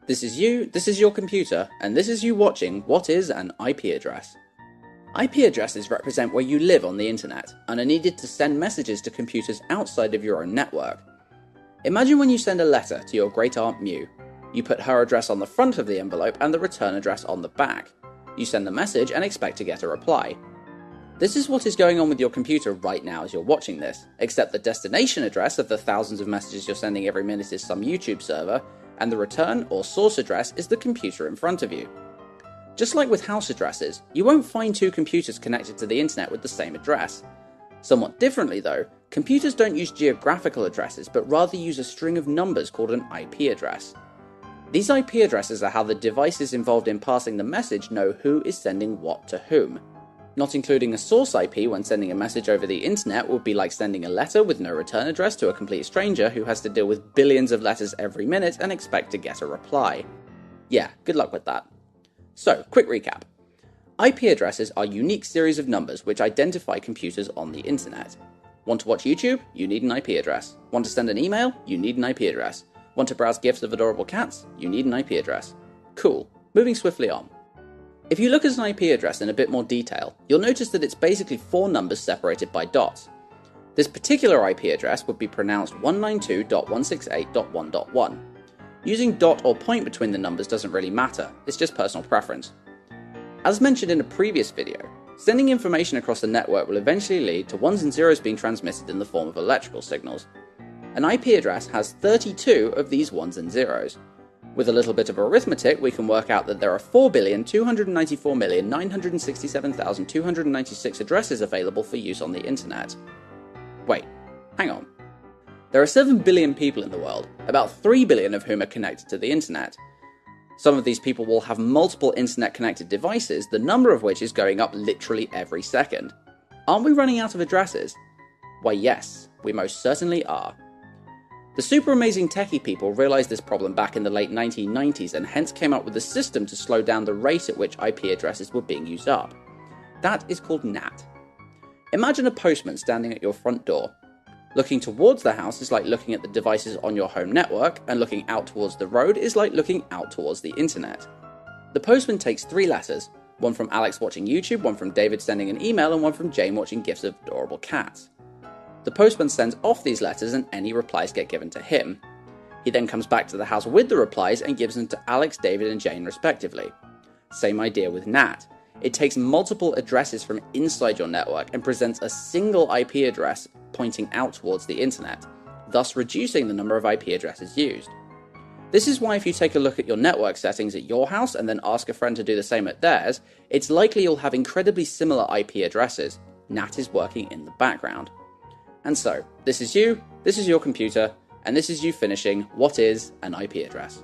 This is you, this is your computer, and this is you watching What is an IP address? IP addresses represent where you live on the internet and are needed to send messages to computers outside of your own network. Imagine when you send a letter to your great aunt Mew. You put her address on the front of the envelope and the return address on the back. You send the message and expect to get a reply. This is what is going on with your computer right now as you're watching this, except the destination address of the thousands of messages you're sending every minute is some YouTube server, and the return or source address is the computer in front of you. Just like with house addresses, you won't find two computers connected to the internet with the same address. Somewhat differently though, computers don't use geographical addresses but rather use a string of numbers called an IP address. These IP addresses are how the devices involved in passing the message know who is sending what to whom. Not including a source IP when sending a message over the internet would be like sending a letter with no return address to a complete stranger who has to deal with billions of letters every minute and expect to get a reply. Yeah, good luck with that. So, quick recap. IP addresses are a unique series of numbers which identify computers on the internet. Want to watch YouTube? You need an IP address. Want to send an email? You need an IP address. Want to browse GIFs of adorable cats? You need an IP address. Cool. Moving swiftly on. If you look at an IP address in a bit more detail, you'll notice that it's basically four numbers separated by dots. This particular IP address would be pronounced 192.168.1.1. Using dot or point between the numbers doesn't really matter, it's just personal preference. As mentioned in a previous video, sending information across the network will eventually lead to ones and zeros being transmitted in the form of electrical signals. An IP address has 32 of these ones and zeros. With a little bit of arithmetic, we can work out that there are 4,294,967,296 addresses available for use on the internet. Wait, hang on. There are 7 billion people in the world, about 3 billion of whom are connected to the internet. Some of these people will have multiple internet-connected devices, the number of which is going up literally every second. Aren't we running out of addresses? Why yes, we most certainly are. The super amazing techie people realised this problem back in the late 1990s and hence came up with a system to slow down the rate at which IP addresses were being used up. That is called NAT. Imagine a postman standing at your front door. Looking towards the house is like looking at the devices on your home network, and looking out towards the road is like looking out towards the internet. The postman takes 3 letters, one from Alex watching YouTube, one from David sending an email, and one from Jane watching GIFs of adorable cats. The postman sends off these letters and any replies get given to him. He then comes back to the house with the replies and gives them to Alex, David and Jane respectively. Same idea with NAT. It takes multiple addresses from inside your network and presents a single IP address pointing out towards the internet, thus reducing the number of IP addresses used. This is why if you take a look at your network settings at your house and then ask a friend to do the same at theirs, it's likely you'll have incredibly similar IP addresses. NAT is working in the background. And so, this is you, this is your computer, and this is you finishing What is an IP address?